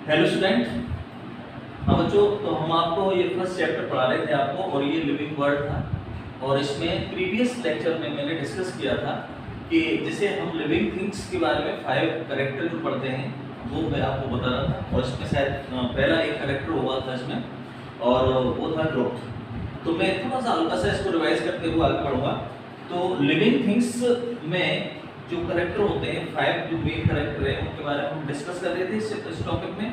Hello student. हाँ बच्चों, तो हम आपको ये फर्स्ट चैप्टर पढ़ा रहे थे आपको, और ये लिविंग वर्ड था। और इसमें प्रीवियस लेक्चर में मैंने डिस्कस किया था कि जैसे हम लिविंग थिंग्स के बारे में 5 कैरेक्टर जो पढ़ते हैं वो मैं आपको बता रहा था। और इसमें शायद पहला एक कैरेक्टर हुआ था इसमें, और वो था ग्रोथ। तो मैं थोड़ा सा हल्का सा इसको रिवाइज करते हुए आगे बढ़ूंगा। तो लिविंग थिंग्स में जो कैरेक्टर होते हैं, 5 जो मेन कैरेक्टर है उनके बारे में हम डिस्कस कर रहे थे इस टॉपिक में।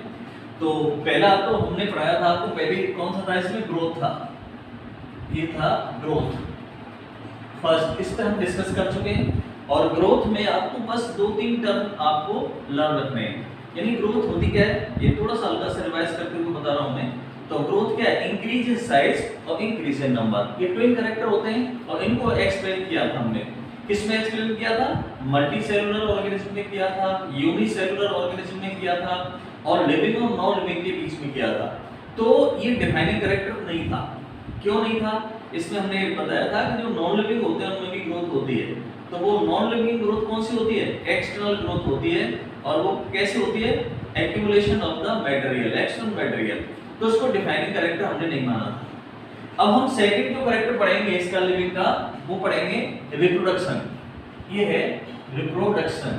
तो पहला तो हमने पढ़ाया था आपको, पहले कौन सा था इसमें, ग्रोथ था। ये था ग्रोथ फर्स्ट, इस पर हम डिस्कस कर चुके हैं। और ग्रोथ में आपको बस 2-3 टर्म आपको लर्न रखने हैं। यानी ग्रोथ होती क्या है, ये थोड़ा सा हल्का सा रिवाइज करते हुए बता रहा हूं मैं। तो ग्रोथ क्या है, इंक्रीज इन साइज और इंक्रीज इन नंबर। ये ट्विन कैरेक्टर होते हैं और इनको एक्सप्लेन किया था हमने। किसमें एक्सप्लेन किया था, मल्टी सेलुलर ऑर्गेनिज्म में किया था, यूनिसेलुलर ऑर्गेनिज्म में किया था, और लिविंग और नॉन लिविंग के बीच में किया था। तो ये डिफाइनिंग कैरेक्टर नहीं था। क्यों नहीं था, इसमें हमने बताया था कि जो नॉन लिविंग होते हैं उनमें भी ग्रोथ होती है। तो वो नॉन लिविंग ग्रोथ कौन सी होती है, एक्सटर्नल ग्रोथ होती है। और वो कैसे होती है, accumulation of the material, external material. तो उसको डिफाइनिंग कैरेक्टर हमने नहीं माना था। अब हम सेकंड जो कैरेक्टर पढ़ेंगे इसका लिविंग का, वो पढ़ेंगे रिप्रोडक्शन। ये है रिप्रोडक्शन।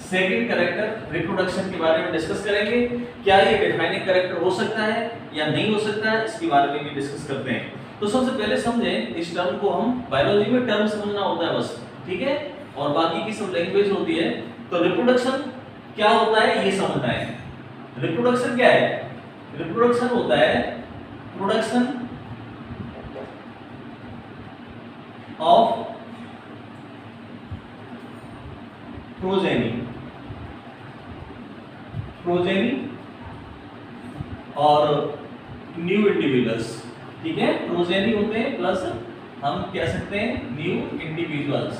सेकंड कैरेक्टर रिप्रोडक्शन के बारे में डिस्कस करेंगे। क्या ये डिफाइनिंग कैरेक्टर हो सकता है या नहीं हो सकता है, इसके बारे में भी डिस्कस करते हैं। तो सबसे पहले समझें इस टर्म को, हम बायोलॉजी में टर्म समझना होता है बस, ठीक है, और बाकी की सब लैंग्वेज होती है। तो रिप्रोडक्शन क्या होता है ये समझना है। रिप्रोडक्शन क्या है, रिप्रोडक्शन होता है प्रोडक्शन ऑफ प्रोजेनी, और न्यू इंडिविजुअल्स, ठीक है। प्रोजेनी होते हैं प्लस हम कह सकते हैं न्यू इंडिविजुअल्स,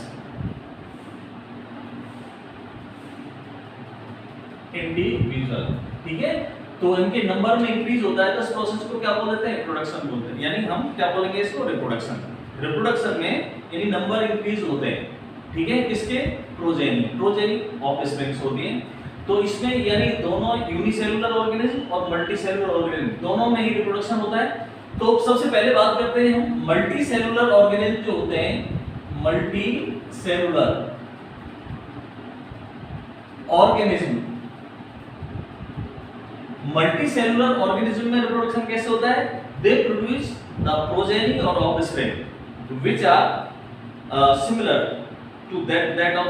ठीक है। तो इनके नंबर में इंक्रीज होता है तो इस प्रोसेस को क्या बोलते हैं, प्रोडक्शन बोलते हैं। यानी हम क्या बोलेंगे इसको, रिप्रोडक्शन। रिप्रोडक्शन में यानी नंबर इंक्रीज होते हैं, ठीक है, किसके, प्रोजेनी ऑफस्प्रिंग्स होती हैं। तो इसमें यानी दोनों यूनिसेलुलर ऑर्गेनिज्म और मल्टीसेलुलर ऑर्गेनिज्म दोनों में ही रिप्रोडक्शन होता है। तो सबसे पहले बात करते हैं हम मल्टीसेलुलर ऑर्गेनिज्म जो होते हैं, मल्टीसेलुलर ऑर्गेनिज्म। मल्टीसेलुलर ऑर्गेनिज्म में रिप्रोडक्शन कैसे होता है, दे प्रोड्यूस द प्रोजेनी और offspring which are similar to that of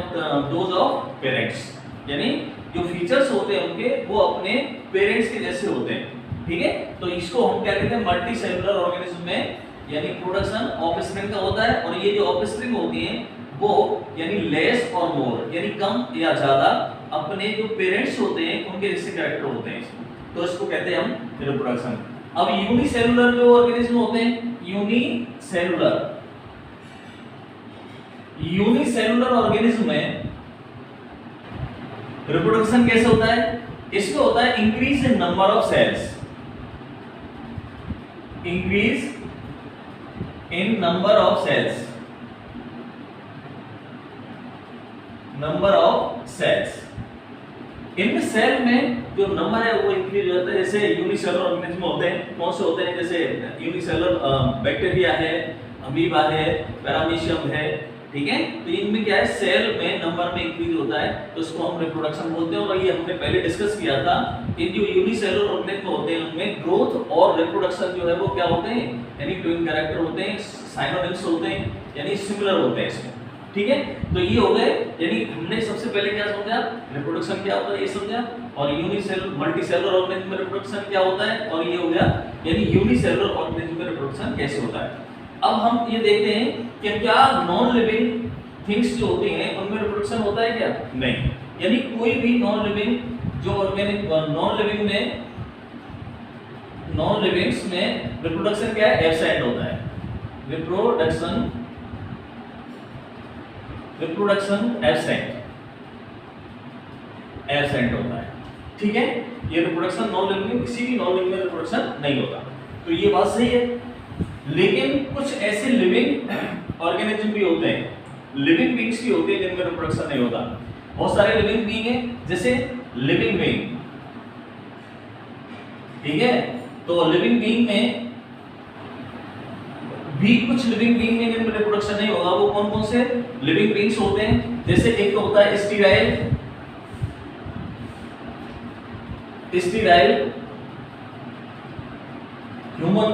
those of parents. यानी जो फीचर्स होते हैं उनके वो अपने पेरेंट्स के जैसे होते हैं, ठीक है। तो इसको हम क्या कहते हैं, मल्टी सेलुलर ऑर्गेनिज्म में यानी प्रोडक्शन ऑफस्प्रिंग का होता है। और ये जो ऑफस्प्रिंग होती हैं वो यानी लेस और मोर, यानी कम या ज्यादा अपने जो पेरेंट्स होते हैं उनके जैसे कैरेक्टर होते हैं। तो इसको कहते हैं हम रिप्रोडक्शन। अब यूनिसेलुलर जो ऑर्गेनिज्म होते हैं, यूनिसेलुलर ऑर्गेनिज्म में रिप्रोडक्शन कैसे होता है, इसमें होता है increase in number of cells, increase in number of cells, number of cells. इन सेल में जो नंबर है वो इंक्रीज हो जाता है। जैसे यूनिसेलुलर ऑर्गेनिज्म होते हैं, कौन से होते हैं, जैसे यूनिसेलुलर बैक्टीरिया है, अमीबा है, पैरामीशियम है, ठीक है। तो इनमें क्या है, सेल में नंबर में इंक्रीज होता है, तो इसको हम रिप्रोडक्शन बोलते हैं। और ये हमने पहले डिस्कस किया था, इन जो यूनिसेलुलर ऑर्गेनिज्म होते हैं उनमें ग्रोथ और रिप्रोडक्शन जो है वो क्या होते हैं, यानी ट्विन कैरेक्टर होते हैं, साइनोनिम्स होते हैं, यानी सिमिलर होते हैं इसमें, ठीक है। तो ये हो गए, यानी हमने सबसे पहले क्या समझा, रिप्रोडक्शन क्या होता है ये समझा, और यूनिसेलुलर मल्टीसेलुलर ऑर्गेनिज्म में रिप्रोडक्शन क्या होता है, और ये हो गया यानी यूनिसेलुलर ऑर्गेनिज्म में रिप्रोडक्शन कैसे होता है। अब हम ये देखते हैं कि क्या नॉन लिविंग थिंग्स जो होती हैं उनमें रिप्रोडक्शन होता है क्या, नहीं। यानी कोई भी नॉन लिविंग जो ऑर्गेनिक नॉन लिविंग्स में रिप्रोडक्शन क्या है, एब्सेंट होता है। रिप्रोडक्शन एब्सेंट होता है, ठीक है। ये रिप्रोडक्शन नॉन लिविंग में, किसी भी नॉन लिविंग में रिप्रोडक्शन नहीं होता। तो ये बात सही है। लेकिन कुछ ऐसे लिविंग ऑर्गेनिज्म भी होते हैं, लिविंग बींग्स भी होते हैं जिनमें रिप्रोडक्शन नहीं होता। बहुत सारे लिविंग बीइंग है, जैसे लिविंग बीइंग, ठीक है। तो लिविंग बीइंग में भी कुछ लिविंग बीइंग में जिनमें रिप्रोडक्शन नहीं होगा, वो कौन कौन से लिविंग बीइंग्स होते हैं, जैसे एक तो होता है स्टीराइल ह्यूमन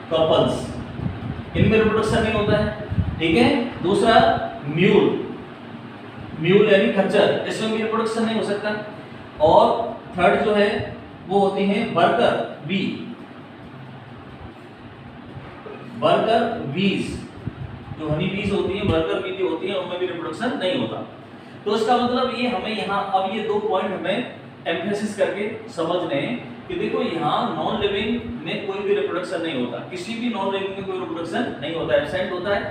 कपल्स, इनमें रिप्रोडक्शन नहीं होता है, ठीक है। दूसरा म्यूल यानी खच्चर, इसमें भी रिप्रोडक्शन नहीं हो सकता। और थर्ड जो है वो होती हैं वर्कर बीज, जो हनी बीज होती हैं, वर्कर बी जो होती हैं, उनमें भी रिप्रोडक्शन नहीं होता। तो इसका मतलब ये हमें यहाँ अब ये 2 पॉइंट हमें एम्फेसिस करके समझने हैं कि देखो यहाँ नॉन लिविंग में कोई भी रिप्रोडक्शन नहीं होता, किसी भी नॉन लिविंग में कोई रिप्रोडक्शन नहीं होता, एब्सेंट होता है।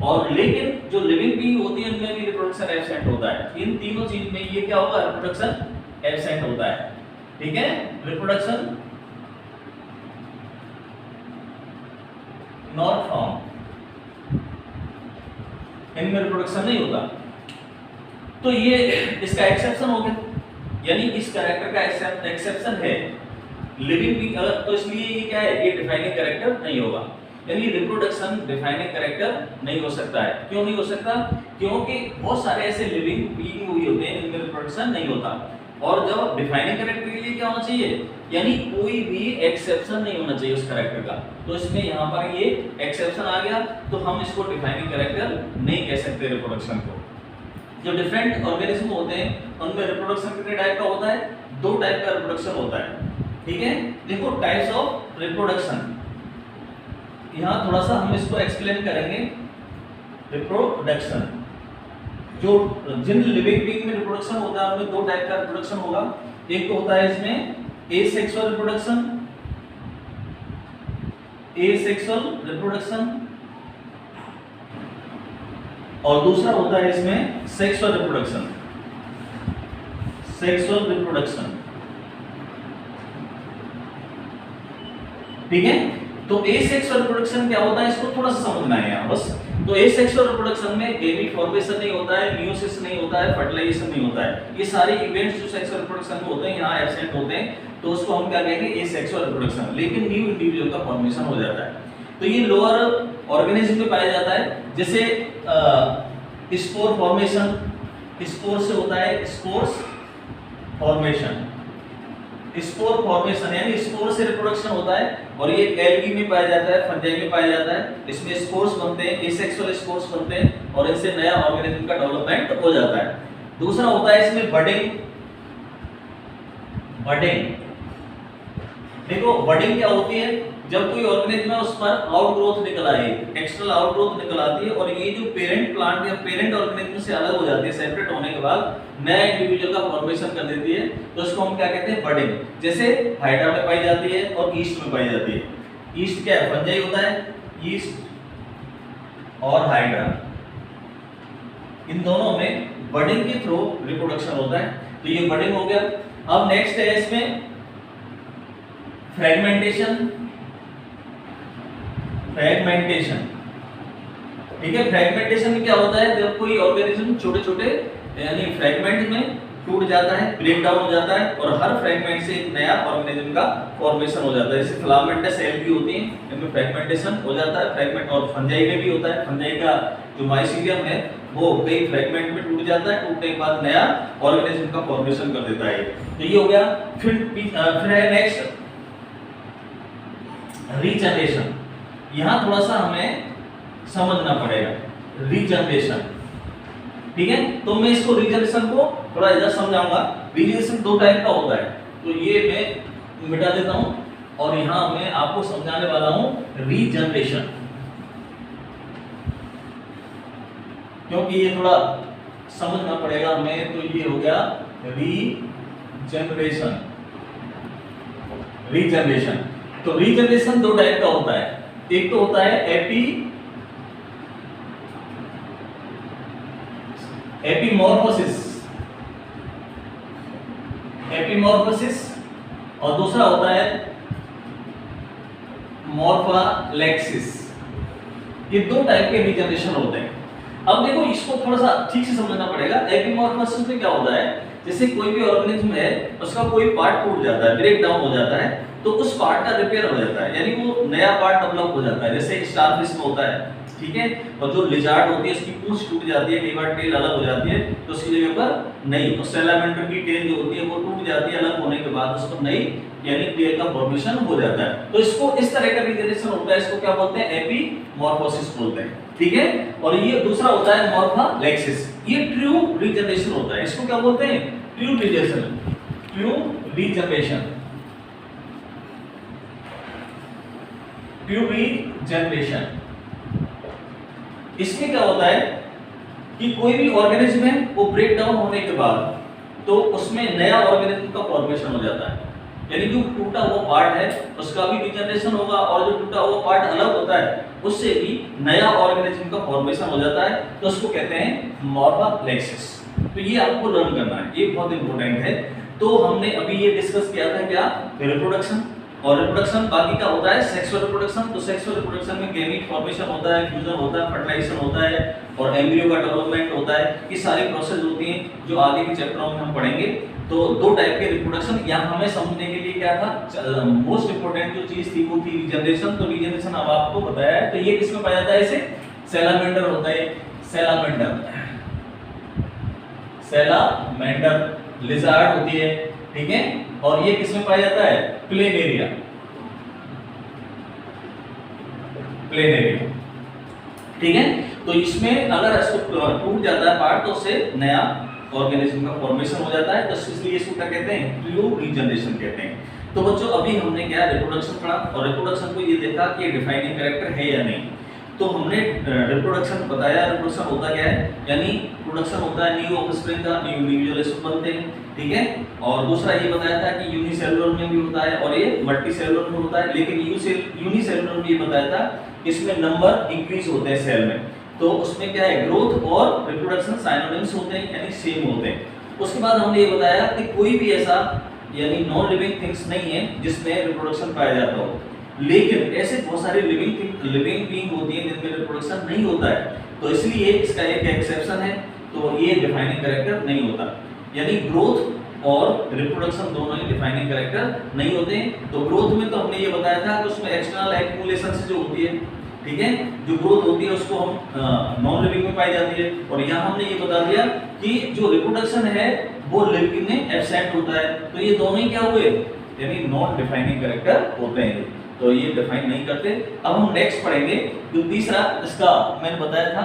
और लेकिन जो लिविंग बीइंग होती है उनमें भी रिप्रोडक्शन एब्सेंट होता है। इन तीनों चीज में ये क्या होगा, रिप्रोडक्शन एब्सेंट होता है, ठीक है। रिप्रोडक्शन नॉट फाउंड, इनमें रिप्रोडक्शन नहीं होता। तो ये इसका एक्सेप्शन हो गया, यानी इस कैरेक्टर का एक्सेप्शन है लिविंग बीइंग, तो इसलिए ये क्या है, ये डिफाइनिंग कैरेक्टर नहीं होगा, यानी रिप्रोडक्शन डिफाइनिंग कैरेक्टर नहीं हो सकता है। क्यों नहीं हो सकता, क्योंकि बहुत सारे ऐसे लिविंग बीइंग हुए होते हैं जिनमें रिप्रोडक्शन नहीं होता। और जब डिफाइनिंग कैरेक्टर के लिए क्या होना चाहिए, यानी कोई भी एक्सेप्शन नहीं होना चाहिए उस कैरेक्टर का। तो इसमें यहाँ पर ये एक्सेप्शन आ गया, तो हम इसको डिफाइनिंग कैरेक्टर नहीं कह सकते रिप्रोडक्शन को। जो डिफरेंट ऑर्गेनिज्म होते हैं उनमें रिप्रोडक्शन कितने टाइप का होता है, 2 टाइप का रिप्रोडक्शन होता है, ठीक है। देखो टाइप्स ऑफ रिप्रोडक्शन, यहाँ थोड़ा सा हम इसको एक्सप्लेन करेंगे। रिप्रोडक्शन, जो जिन लिविंग बीइंग में रिप्रोडक्शन होता है उनमें 2 टाइप का रिप्रोडक्शन होगा। एक तो होता है इसमें एसेक्सुअल रिप्रोडक्शन, और दूसरा होता है इसमें सेक्सुअल रिप्रोडक्शन। ठीक है। तो एसेक्सुअल रिप्रोडक्शन क्या होता है, इसको थोड़ा सा समझना है यहाँ बस। तो एसेक्सुअल रिप्रोडक्शन में गैमीट फॉर्मेशन नहीं होता है, मियोसिस नहीं होता है, फर्टिलाइजेशन नहीं होता है। ये सारे इवेंट्स जो सेक्सुअल रिप्रोडक्शन में होते हैं यहाँ एब्सेंट होते हैं, तो उसको हम क्या कहेंगे, एसेक्सुअल रिप्रोडक्शन। लेकिन न्यू इंडिविजुअल का फॉर्मेशन हो जाता है। तो ये लोअर ऑर्गेनिज्म में पाया जाता है, जैसे स्पोर फॉर्मेशन, स्पोर से होता है स्पोर्स फॉर्मेशन, यानी स्पोर से रिप्रोडक्शन होता है। और ये एल्गी में पाया जाता है, फंजाई में पाया जाता है। इसमें स्पोर्स बनते हैं, एसेक्सुअल स्पोर्स बनते हैं, और इनसे नया ऑर्गेनिज्म का डेवलपमेंट हो जाता है। दूसरा होता है इसमें बडिंग। देखो बडिंग क्या होती है, जब कोई ऑर्गेनिज्म है उस पर आउटग्रोथ निकल आए, एक्सटर्नल आउटग्रोथ निकल आती है, और ये जो पेरेंट प्लांट या पेरेंट ऑर्गेनिज्म से अलग हो जाती है, सेपरेट होने के बाद नया इंडिविजुअल का फॉर्मेशन कर देती है, तो इसको हम क्या कहते हैं, बडिंग। जैसे हाइड्रा में पाई जाती है और ईस्ट में पाई जाती है। ईस्ट क्या है, फंजाई होता है, ईस्ट और हाइड्रा, इन दोनों में बडिंग के थ्रू रिप्रोडक्शन होता है। तो ये बडिंग हो गया। अब नेक्स्ट है इसमें फ्रेगमेंटेशन। ठीक है। फ्रेगमेंटेशन में क्या होता है, जब कोई ऑर्गेनिज्म छोटे छोटे यानी फ्रेगमेंट में टूट जाता है, ब्रेक डाउन हो जाता है, और हर फ्रेगमेंट से एक नया ऑर्गेनिज्म का फॉर्मेशन हो जाता है। जैसे फिलामेंटस सेल भी होती हैं, इनमें फ्रेगमेंटेशन हो जाता है। फ्रेगमेंट और फंजाई में भी होता है। फंजाई का जो माइसीलियम है वो कई फ्रेगमेंट में टूट जाता है, टूटने के बाद नया ऑर्गेनिज्म का फॉर्मेशन कर देता है। तो ये हो गया। फिर है नेक्स्ट रीजनरेशन। यहाँ थोड़ा सा हमें समझना पड़ेगा रीजनरेशन, ठीक है। तो मैं इसको रीजनरेशन को थोड़ा इधर समझाऊंगा। रीजनरेशन 2 टाइप का होता है, तो ये मैं मिटा देता हूं, और यहाँ मैं आपको समझाने वाला हूं रीजनरेशन, क्योंकि ये थोड़ा समझना पड़ेगा हमें। तो ये हो गया रीजनरेशन। तो रीजनरेशन 2 टाइप का होता है। एक तो होता है एपीमॉर्फोसिस, और दूसरा होता है मॉर्फोलेक्सिस। ये 2 टाइप के रीजनरेशन होते हैं। अब देखो इसको थोड़ा सा ठीक से समझना पड़ेगा। एपिमॉर्फोसिस में क्या होता है, जैसे कोई भी ऑर्गेनिज्म है उसका कोई पार्ट टूट जाता है, ब्रेक डाउन हो जाता है, तो उस पार्ट का रिपेयर हो जाता है, यानी वो नया पार्ट डेवलप हो जाता है। जैसे स्टारफिश में होता है, ठीक है, और जो लिजार्ड होती है उसकी पूंछ टूट जाती है, कई बार टेल अलग हो जाती है, तो उसकी जगह पर नई, और सैलामेंडर की टेल जो होती है वो टूट जाती है, अलग होने के बाद उसको नई यानी टेल का फॉर्मेशन हो जाता है। तो इसको इस तरह का रिजनरेशन होता है, इसको क्या बोलते हैं, एपीमॉर्फोसिस बोलते हैं, ठीक है। और ये दूसरा होता है मॉर्फोलेक्सिस, ये ट्रू रीजनरेशन होता है, इसको क्या बोलते हैं, true regeneration, true regeneration, true regeneration. इसमें क्या होता है कि कोई भी ऑर्गेनिज्म है वो ब्रेक डाउन होने के बाद तो उसमें नया ऑर्गेनिज्म का फॉर्मेशन हो जाता है, यानी जो टूटा हुआ पार्ट है उसका भी रीजनरेशन होगा, और जो टूटा हुआ पार्ट अलग होता है उससे भी नया ऑर्गेनिज्म का फॉर्मेशन हो जाता है, तो उसको कहते हैं मॉर्फोलेक्सिस। तो ये आपको लर्न करना है, ये बहुत इंपॉर्टेंट है। तो हमने अभी ये डिस्कस किया था क्या, रिप्रोडक्शन, और रिप्रोडक्शन बाकी का होता है सेक्सुअल रिप्रोडक्शन। तो सेक्सुअल रिप्रोडक्शन में गैमीट फॉर्मेशन होता है, फ्यूजन होता है, फर्टिलाइजेशन होता है, और एम्ब्रियो का डेवलपमेंट होता है। ये सारी प्रोसेस होती हैं जो आगे के चैप्टरों में हम पढ़ेंगे। तो दो टाइप के रिप्रोडक्शन यहाँ हमें समझने के लिए क्या था, मोस्ट इंपोर्टेंट जो चीज थी वो थी रीजनरेशन। तो रीजनरेशन अब आपको बताया है, तो ये किसमें पाया जाता है, इसे सैलामेंडर होता है, सैलामेंडर, सैलामेंडर लिजार्ड होती है, ठीक है। और ये किसमें पाया जाता है, प्लेनेरिया, प्लेनेरिया, ठीक है। तो इसमें अगर इसको टूट जाता है पार्ट तो उससे नया ऑर्गेनिज्म का फॉर्मेशन हो जाता है, तो इसलिए इसको क्या कहते हैं, ट्रू रीजनरेशन कहते हैं। तो बच्चों अभी हमने क्या रिप्रोडक्शन पढ़ा, और रिप्रोडक्शन को ये देखा कि डिफाइनिंग कैरेक्टर है या नहीं। तो हमने रिप्रोडक्शन बताया, रिप्रोडक्शन होता क्या है, यानी प्रोडक्शन होता है न्यू ऑफस्प्रिंग का, न्यू इंडिविजुअल्स बनते हैं, ठीक है। और दूसरा ये बताया था कि यूनिसेलुलर में भी होता है और ये मल्टीसेलुलर में होता है, लेकिन यूनिसेलुलर में ये बताया था इसमें नंबर इंक्रीज होते हैं सेल में, तो उसमें क्या है, ग्रोथ और रिप्रोडक्शन साइनोनिम्स होते हैं, यानी सेम होते हैं। उसके बाद हमने ये बताया कि कोई भी ऐसा यानी नॉन लिविंग थिंग्स नहीं है जिसमें रिप्रोडक्शन पाया जाता हो, लेकिन ऐसे बहुत सारे लिविंग बीइंग होती हैं जिनमें रिप्रोडक्शन नहीं होता है, तो इसलिए इसका एक एक्सेप्शन है, तो ये डिफाइनिंग कैरेक्टर नहीं होता, यानी ग्रोथ और रिप्रोडक्शन दोनों ही डिफाइनिंग कैरेक्टर नहीं होते हैं। तो ग्रोथ में तो हमने ये बताया था कि उसमें एक्सटर्नल एक्यूमुलेशन से जो होती है, ठीक है, जो ग्रोथ होती है उसको हम नॉन लिविंग में पाई जाती है, और यहाँ हमने ये बता दिया कि जो रिप्रोडक्शन है वो लिविंग में एब्सेंट होता है, तो ये दोनों ही क्या हुए, यानी नॉन डिफाइनिंग कैरेक्टर होते हैं, तो ये डिफाइन नहीं करते। अब हम नेक्स्ट पढ़ेंगे जो तीसरा इसका मैंने बताया था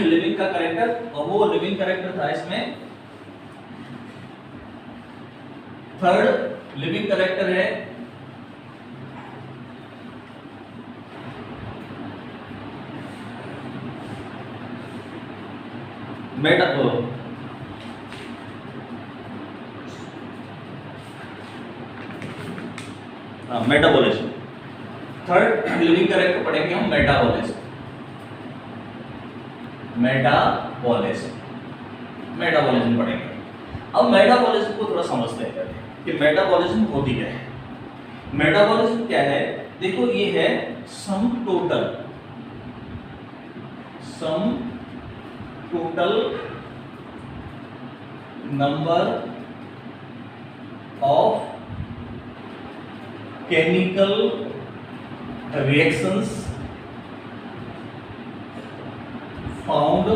लिविंग का कैरेक्टर, और वो लिविंग कैरेक्टर था इसमें थर्ड लिविंग कैरेक्टर है मेटाबॉलिज्म। थर्ड लिविंग कैरेक्टर पढ़ेंगे हम मेटाबॉलिज्म, मेटाबॉलिज्म पढ़ेंगे। अब मेटाबॉलिज्म को थोड़ा समझते हैं कि मेटाबॉलिज्म होती क्या है। मेटाबॉलिज्म क्या है, देखो ये है sum total number of chemical reactions found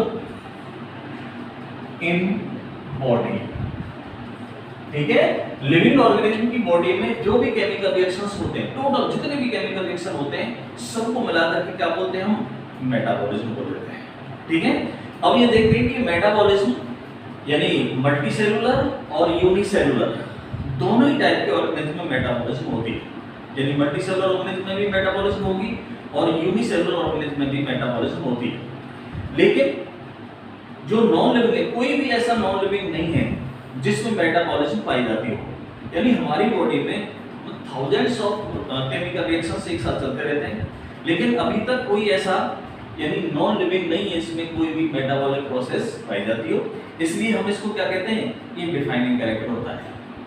in body, ठीक है। लिविंग ऑर्गेनिज्म की बॉडी में जो भी केमिकल रिएक्शंस होते हैं, टोटल जितने भी केमिकल रिएक्शन होते हैं सबको मिलाकर के क्या बोलते हैं, हम मेटाबॉलिज्म बोल देते हैं, ठीक है। अब ये देखते हैं कि मेटाबॉलिज्म यानी मल्टीसेलुलर और यूनिसेलुलर दोनों ही टाइप के ऑर्गेनिज्म में मेटाबॉलिज्म होती है, यानी मल्टीसेलुलर ऑर्गेनिज्म में भी मेटाबॉलिज्म होगी और यूनिसेलुलर ऑर्गेनिज्म में भी मेटाबॉलिज्म होती है। लेकिन जो नॉन लिविंग है, कोई भी ऐसा नॉन लिविंग नहीं है जिसमें मेटाबॉलिज्म पाई जाती हो, यानी हमारी बॉडी में थाउजेंड्स ऑफ केमिकल रिएक्शंस एक साथ चलते रहते हैं, लेकिन अभी तक कोई ऐसा यानी नॉन लिविंग नहीं है इसमें कोई भी मेटाबॉलिक प्रोसेस पाई जाती हो, इसलिए हम इसको क्या कहते हैं, ये डिफाइनिंग कैरेक्टर होता है।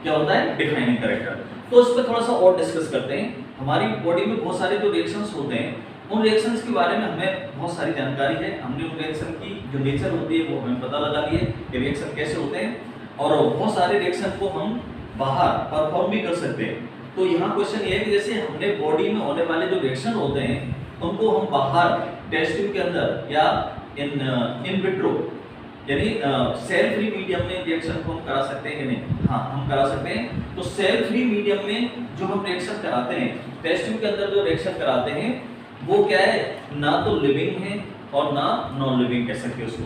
क्या होता है, डिफाइनिंग कैरेक्टर। तो इस पर थोड़ा सा और डिस्कस करते हैं। हमारी बॉडी में बहुत सारे जो रिएक्शंस होते हैं उन रिएक्शंस के बारे में हमें बहुत सारी जानकारी है, हमने उन रिएक्शन की जो नेचर होती है वो हमें पता लगा ली है कि रिएक्शन कैसे होते हैं, और बहुत सारे रिएक्शन को हम बाहर परफॉर्म भी कर सकते हैं। तो यहाँ क्वेश्चन ये है कि जैसे हमने बॉडी में होने वाले जो रिएक्शन होते हैं उनको हम बाहर टेस्ट ट्यूब के अंदर या इन विट्रो यानी सेल फ्री मीडियम में रिएक्शन को हम करा सकते हैं कि नहीं? हाँ, हम करा सकते हैं। तो सेल फ्री मीडियम में जो हम रिएक्शन कराते हैं, टेस्ट ट्यूब के अंदर जो रिएक्शन कराते हैं वो क्या है, ना तो लिविंग है और ना नॉन लिविंग कह सकते हैं उसको।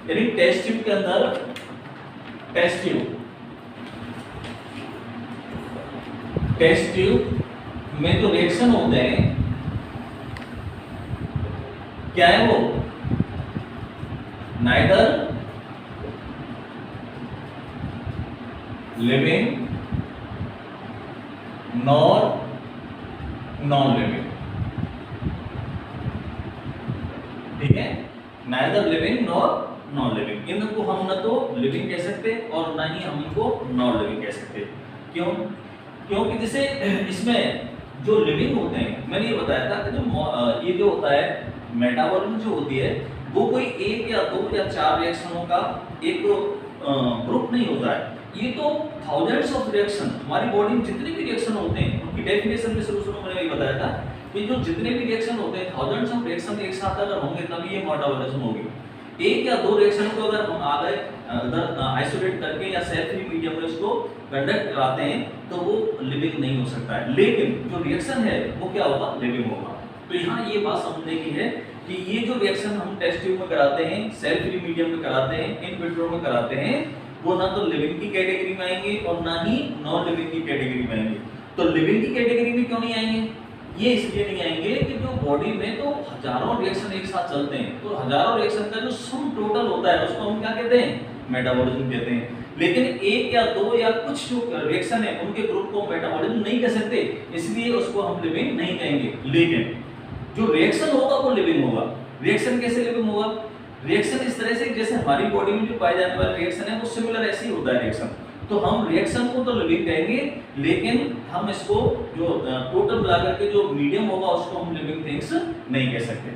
यानी टेस्ट ट्यूब के अंदर, टेस्ट ट्यूब में जो रिएक्शन होते हैं क्या है वो, neither living nor non living, ठीक है, neither living nor non living. इनको हम ना तो लिविंग कह सकते और ना ही हम इनको नॉन लिविंग कह सकते। क्यों? क्योंकि जैसे इसमें जो लिविंग होते हैं, मैंने ये बताया था कि जो ये जो होता है मेटाबॉलिज्म जो होती है वो कोई एक या दो या चार रिएक्शनों का एक ग्रुप नहीं होता है, ये तो थाउजेंड्स ऑफ रिएक्शन, हमारी बॉडी में जितने भी रिएक्शन होते हैं उनकी डेफिनेशन में शुरू में मैंने ये बताया था कि जो जितने भी रिएक्शन होते हैं थाउजेंड्स ऑफ रिएक्शन एक साथ अगर होंगे तभी ये मेटाबॉलिज्म होगी। एक या दो रिएक्शन को अगर हम अगर आइसोलेट करके या सेल फ्री मीडियम में उसको कंडक्ट कराते हैं तो वो लिविंग नहीं हो सकता है, लेकिन जो रिएक्शन है वो क्या होगा, लिविंग होगा। तो यहाँ ये बात समझने की है कि ये जो रिएक्शन हम टेस्ट ट्यूब में कराते हैं, सेल फ्री मीडियम में कराते हैं, इन विट्रो में कराते हैं, वो ना तो लिविंग की कैटेगरी में आएंगे और ना ही नॉन लिविंग की कैटेगरी में आएंगे। तो लिविंग की कैटेगरी में क्यों नहीं आएंगे? ये इसलिए नहीं आएंगे कि जो बॉडी में तो हजारों रिएक्शन एक साथ चलते हैं, तो हजारों रिएक्शन का जो सम टोटल होता है उसको हम क्या कहते हैं, मेटाबॉलिज्म कहते हैं। लेकिन एक या दो या कुछ जो रिएक्शन है उनके ग्रुप को मेटाबॉलिज्म नहीं कह सकते, इसलिए उसको हम लिविंग नहीं कहेंगे। लेकिन जो रिएक्शन होगा वो लिविंग होगा। रिएक्शन कैसे लिविंग होगा? रिएक्शन इस तरह से जैसे हमारी बॉडी में जो पाए जाने वाले रिएक्शन है वो सिमिलर ऐसे ही होता है रिएक्शन, तो हम रिएक्शन को तो लिविंग कहेंगे, लेकिन हम इसको जो टोटल मिलाकर के जो मीडियम होगा उसको हम लिविंग थिंग्स नहीं कह सकते।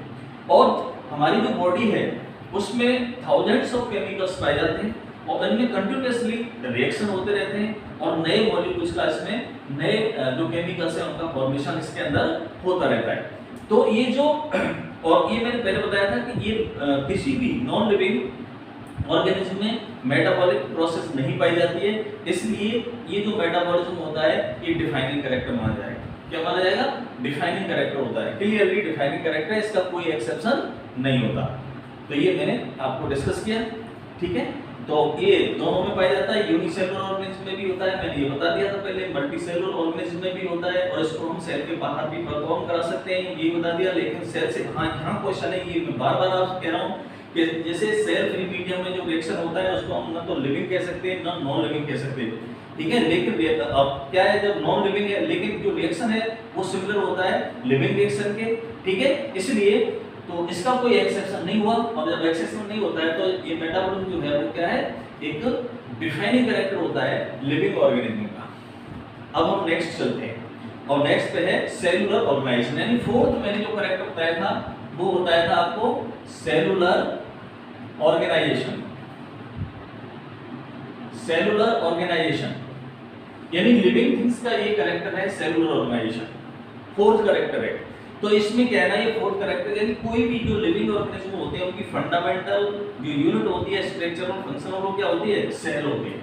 और हमारी जो बॉडी है उसमें थाउजेंड्स ऑफ केमिकल्स पाए जाते हैं और इनमें कंटिन्यूअसली रिएक्शन होते रहते हैं और नए मॉलिक्यूल्स का इसमें नए जो केमिकल्स है उनका फॉर्मेशन इसके अंदर होता रहता है। तो ये जो और ये मैंने पहले बताया था कि ये किसी भी नॉन लिविंग ऑर्गेनिज्म में मेटाबॉलिक प्रोसेस नहीं पाई जाती है, इसलिए ये जो मेटाबॉलिज्म होता है ये डिफाइनिंग कैरेक्टर माना जाएगा। क्या माना जाएगा? डिफाइनिंग कैरेक्टर होता है, क्लियरली डिफाइनिंग कैरेक्टर, इसका कोई एक्सेप्शन नहीं होता। तो ये मैंने आपको डिस्कस किया, ठीक है। तो ये दोनों में पाया जाता है, यूनिसेलुलर ऑर्गेनिज्म में भी होता है, मैंने ये बता दिया था पहले, मल्टीसेलुलर ऑर्गेनिज्म में भी होता है और इसको हम सेल के बाहर भी परफॉर्म करा सकते हैं, ये बता दिया। लेकिन सेल से हाँ यहाँ क्वेश्चन है, ये मैं बार बार आपसे कह रहा हूँ कि जैसे सेल फ्री मीडियम में जो रिएक्शन होता है उसको हम ना तो लिविंग कह सकते हैं ना नॉन लिविंग कह सकते हैं, ठीक है। लेकिन अब क्या है, जब नॉन लिविंग है लेकिन जो रिएक्शन है वो सिमिलर होता है लिविंग रिएक्शन के, ठीक है। इसलिए तो इसका कोई एक्सेप्शन नहीं हुआ, और जब एक्सेप्शन नहीं होता है तो ये मेटाबॉलिज्म जो है वो क्या है, एक डिफाइनिंग कैरेक्टर होता है लिविंग ऑर्गेनिज्म का। अब हम नेक्स्ट चलते हैं और नेक्स्ट पे है सेलुलर ऑर्गेनाइजेशन, यानी फोर्थ मैंने जो कैरेक्टर बताया था वो बताया था आपको सेलुलर ऑर्गेनाइजेशन। सेलुलर ऑर्गेनाइजेशन यानी लिविंग थिंग्स का ये कैरेक्टर है सेलुलर ऑर्गेनाइजेशन, फोर्थ कैरेक्टर है। तो इसमें क्या है ना, ये फोर्थ कैरेक्टर यानी कोई भी जो लिविंग ऑर्गेनिज्म होते हैं उनकी फंडामेंटल जो यूनिट होती है स्ट्रक्चरल फंक्शनल वो क्या होती है, सेल होती है,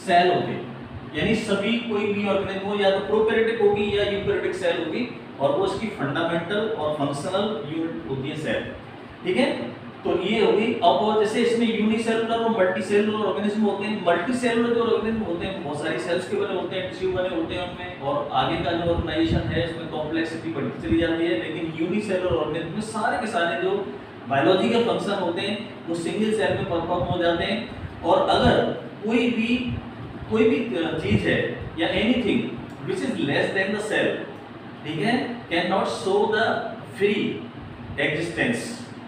सेल होती है। यानी सभी कोई भी ऑर्गेनिज्म हो या तो प्रोकैरियोटिक होगी या यूकैरियोटिक सेल होगी और वो उसकी फंडामेंटल और फंक्शनल यूनिट होती है सेल, ठीक है। तो ये होगी। अब जैसे इसमें यूनिसेलुलर और मल्टीसेलुलर ऑर्गेनिज्म होते हैं, मल्टीसेलुलर जो ऑर्गेनिज्म होते हैं बहुत सारी सेल्स के बने होते हैं, टिश्यू बने होते हैं उनमें, और आगे का जो ऑर्गेनाइजेशन है उसमें कॉम्प्लेक्सिटी बढ़ती चली जाती है। लेकिन यूनिसेलुलर ऑर्गेनिज्म में सारे के सारे जो बायोलॉजिकल फंक्शन होते हैं वो सिंगल सेल में परफॉर्म हो जाते हैं, और अगर कोई भी चीज है या anything which is less than the cell, ठीक है, can not show the free existence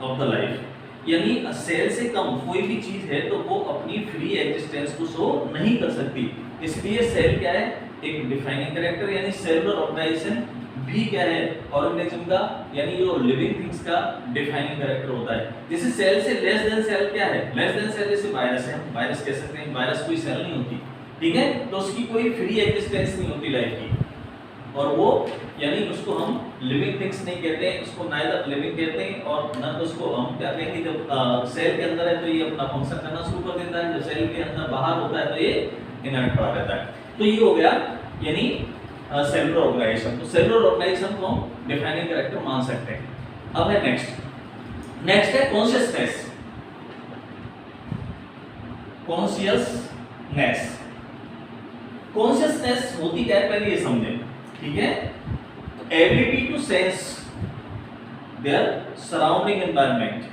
of the life, यानी सेल से कम कोई भी चीज है तो वो अपनी फ्री एग्जिस्टेंस को शो नहीं कर सकती। इसलिए सेल क्या है, एक डिफाइनिंग कैरेक्टर यानी सेलुलर ऑर्गेनाइजेशन भी क्या है ऑर्गेनिज्म का, यानी जो लिविंग थिंग्स का डिफाइनिंग कैरेक्टर होता है। जैसे सेल से लेस देन सेल क्या है, लेस देन सेल जैसे वायरस है, हम वायरस कह सकते हैं, वायरस कोई सेल नहीं होती, ठीक है, तो उसकी कोई फ्री एग्जिस्टेंस नहीं होती लाइफ की, और वो यानी उसको हम लिविंग थिंग्स नहीं कहते हैं, उसको नाइदर लिविंग कहते हैं और न तो उसको हम क्या कहेंगे, जब सेल के अंदर है तो ये अपना फंक्शन करना शुरू कर देता है, जब सेल के अंदर बाहर होता है तो ये इनर्ट पड़ा रहता है। तो ये हो गया यानी सेलुलर ऑर्गेनाइजेशन। तो सेलुलर ऑर्गेनाइजेशन को हम डिफाइनिंग कैरेक्टर मान सकते हैं। अब है नेक्स्ट है कॉन्शियसनेस। कॉन्शियसनेस होती क्या है पहले ये समझें, ठीक है। Ability to sense their surrounding environment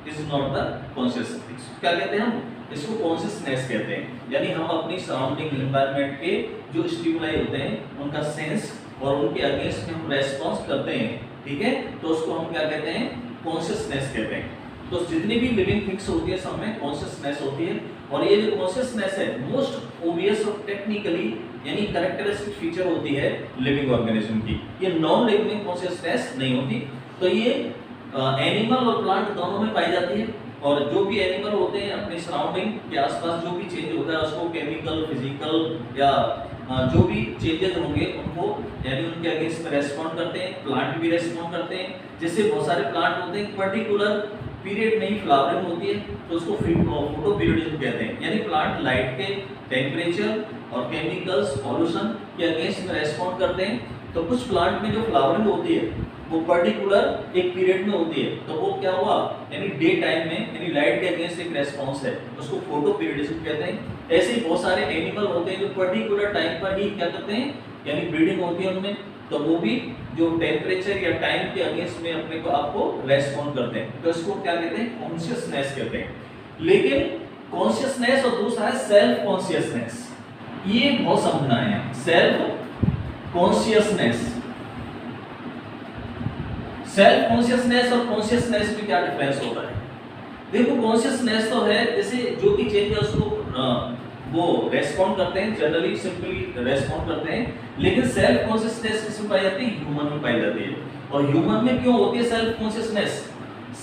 is not the consciousness. क्या कहते हैं हम इसको, कॉन्शियसनेस कहते हैं, यानी हम अपनी सराउंडिंग एनवायरनमेंट के जो स्टिमुलाई होते हैं उनका सेंस और उनके अगेंस्ट में हम रेस्पॉन्स करते हैं, ठीक है, तो उसको हम क्या कहते हैं, कॉन्शियसनेस कहते हैं। तो जितनी भी लिविंग थिंग्स होती है सब में कॉन्शियसनेस होती है, और ये जो कॉन्शियसनेस है मोस्ट ओबियस और टेक्निकली यानी कैरेक्टरिस्टिक फीचर होती है लिविंग ऑर्गेनिज्म की। ये नॉन लिविंग कॉन्शियसनेस नहीं होती। तो ये एनिमल और प्लांट दोनों में पाई जाती है, और जो भी एनिमल होते हैं अपने सराउंडिंग के आसपास जो भी चेंज होता है उसको केमिकल, फिजिकल या जो भी चेंजेस होंगे उनको यानी उनके अगेंस्ट में रेस्पॉन्ड करते हैं। प्लांट भी रेस्पॉन्ड करते हैं, जैसे बहुत सारे प्लांट होते हैं पर्टिकुलर पीरियड में ही फ्लावरिंग होती है तो उसको फोटो पीरियडिज्म कहते हैं, यानी प्लांट लाइट के टेम्परेचर और केमिकल्स पॉल्यूशन के अगेंस्ट में रेस्पॉन्ड करते हैं। तो कुछ प्लांट में जो फ्लावरिंग होती है वो पर्टिकुलर एक पीरियड में होती है, तो वो क्या हुआ यानी डे टाइम में यानी लाइट के अगेंस्ट एक रेस्पॉन्स है, उसको फोटो पीरियडिज्म कहते हैं। ऐसे ही बहुत सारे एनिमल होते हैं जो पर्टिकुलर टाइम पर ही क्या करते हैं यानी ब्रीडिंग होती है उनमें, तो वो भी जो टेम्परेचर या टाइम के अगेंस्ट में अपने को आपको रेस्पॉन्ड करते हैं, तो इसको क्या कहते हैं, कॉन्शियसनेस कहते हैं। लेकिन कॉन्शियसनेस और दूसरा है सेल्फ कॉन्शियसनेस, ये बहुत समझना है। सेल्फ कॉन्शियसनेस और कॉन्शियसनेस में क्या डिफरेंस होता है। देखो कॉन्शियसनेस तो है जैसे जो भी चेंज है उसको वो रेस्पॉन्ड करते हैं, जनरली सिंपली रेस्पॉन्ड करते हैं। लेकिन सेल्फ कॉन्शियसनेस किसमें पाई जाती है, ह्यूमन में पाई जाती है। और ह्यूमन में क्यों होती है सेल्फ कॉन्शियसनेस,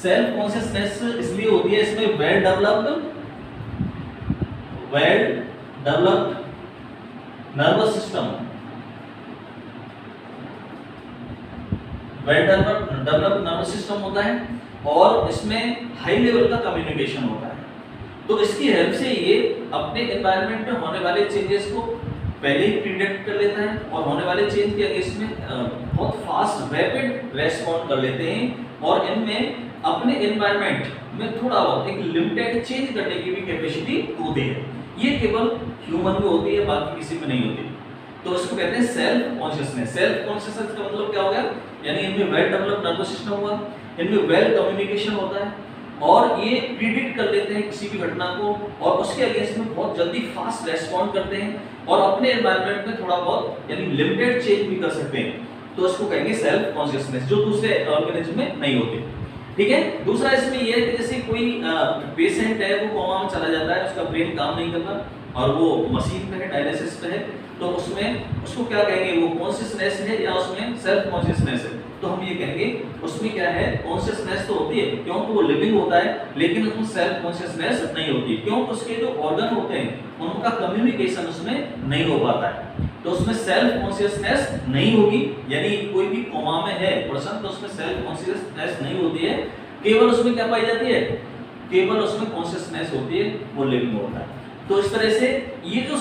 सेल्फ कॉन्शियसनेस इसलिए होती है इसमें well developed nervous system, well developed nervous system होता है, और इसमें हाई लेवल का कम्युनिकेशन होता है। तो इसकी हेल्प से ये अपने एनवायरनमेंट में होने वाले चेंजेस को पहले ही प्रिडिक्ट कर लेता है, और होने वाले चेंज के अगेंस्ट में बहुत फास्ट रैपिड रेस्पॉन्ड कर लेते हैं, और इनमें अपने एनवायरनमेंट में थोड़ा बहुत एक लिमिटेड चेंज करने की भी कैपेसिटी होती है। ये केवल ह्यूमन में होती है, बाकी किसी में नहीं होती। तो इसको कहते हैं सेल्फ कॉन्शियसनेस। सेल्फ कॉन्शियसनेस का मतलब क्या हो गया, यानी इनमें वेल डेवलप्ड नर्वस सिस्टम हुआ, इनमें वेल कम्युनिकेशन होता है, और ये प्रिडिक्ट कर लेते हैं किसी भी घटना को, और उसके अगेंस्ट में बहुत जल्दी फास्ट रेस्पॉन्ड करते हैं, और अपने एनवायरनमेंट में थोड़ा बहुत यानी लिमिटेड चेंज भी कर सकते हैं। तो इसको कहेंगे सेल्फ कॉन्शियसनेस, जो दूसरे ऑर्गेनिज्म में नहीं होती। ठीक है। दूसरा इसमें यह है कि जैसे कोई पेशेंट है वो कोमा में चला जाता है, उसका ब्रेन काम नहीं करता और वो मशीन पे है, डायलिसिस पे है, तो उसमें उसको क्या कहेंगे, वो कॉन्शियसनेस है या उसमें सेल्फ कॉन्शियसनेस है। तो हम ये कहेंगे उसमें क्या है, कॉन्शियसनेस तो होती है क्योंकि वो लिविंग होता है, लेकिन उसमें सेल्फ कॉन्शियसनेस नहीं होती क्योंकि उसके जो ऑर्गन होते हैं उनका कम्युनिकेशन उसमें नहीं हो पाता है। तो उसमें सेल्फ कॉन्शियसनेस नहीं होगी, यानी कोई भी कोमा में है पर्सन तो उसमें सेल्फ कॉन्शियसनेस नहीं होती है, केवल उसमें क्या पाई जाती है, केवल उसमें कॉन्शियसनेस होती है, वो लिविंग होता है। तो इस तरह से ये जो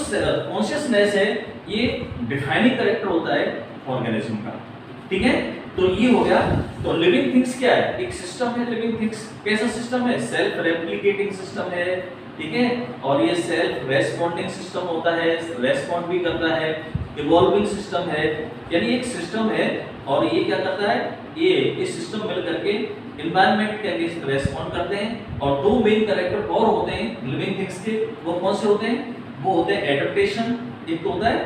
कॉन्शियसनेस है ये डिफाइनिंग कैरेक्टर होता है ऑर्गेनिज्म का। ठीक है, तो ये हो गया। तो लिविंग थिंग्स क्या है, एक सिस्टम है। लिविंग थिंग्स कैसा सिस्टम है, सेल्फ रेप्लिकेटिंग सिस्टम है, ठीक है, और ये सेल्फ रेस्पॉन्डिंग सिस्टम होता है, रेस्पॉन्ड भी करता है, इवॉल्विंग सिस्टम है, यानी एक सिस्टम है और ये क्या करता है, ये इस सिस्टम मिल करके एनवायरनमेंट के अगेंस्ट रेस्पॉन्ड करते हैं। और दो मेन कैरेक्टर और होते हैं लिविंग थिंग्स के, वो कौन से होते हैं, वो होते हैं एडेप्टेशन, एक तो होता है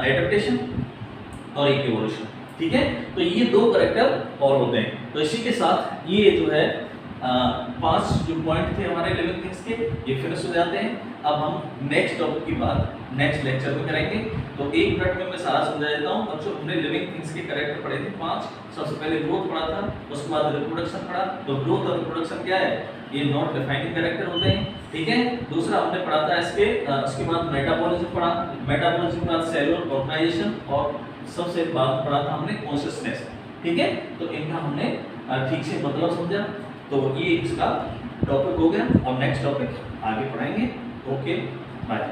एडेप्टेशन और एक इवोल्यूशन। ठीक है, तो ये दो कैरेक्टर और होते हैं। तो इसी के साथ ये जो है पांच जो पॉइंट थे हमारे लिविंग थिंग्स के, ये फिनिश हो जाते हैं। अब हम नेक्स्ट टॉपिक की बात नेक्स्ट लेक्चर में करेंगे। तो 1 मिनट में मैं सारा समझा देता हूँ। बच्चों, हमने लिविंग थिंग्स के कैरेक्टर पढ़े थे 5। सबसे पहले ग्रोथ पढ़ा था, उसके बाद रिप्रोडक्शन पढ़ा। तो ग्रोथ और रिप्रोडक्शन क्या है? ये नॉन डिफाइनिंग कैरेक्टर होते हैं, ठीक है। दूसरा हमने पढ़ा था उसके बाद मेटाबॉलिज्म पढ़ा, मेटाबॉलिज्म के बाद सेलुलर ऑर्गेनाइजेशन, और सबसे बाद पढ़ा था हमने कॉन्शियसनेस, ठीक है। तो इनका हमने ठीक से मतलब समझा। तो ये इसका टॉपिक हो गया, और नेक्स्ट टॉपिक आगे पढ़ाएंगे। Okay, bye.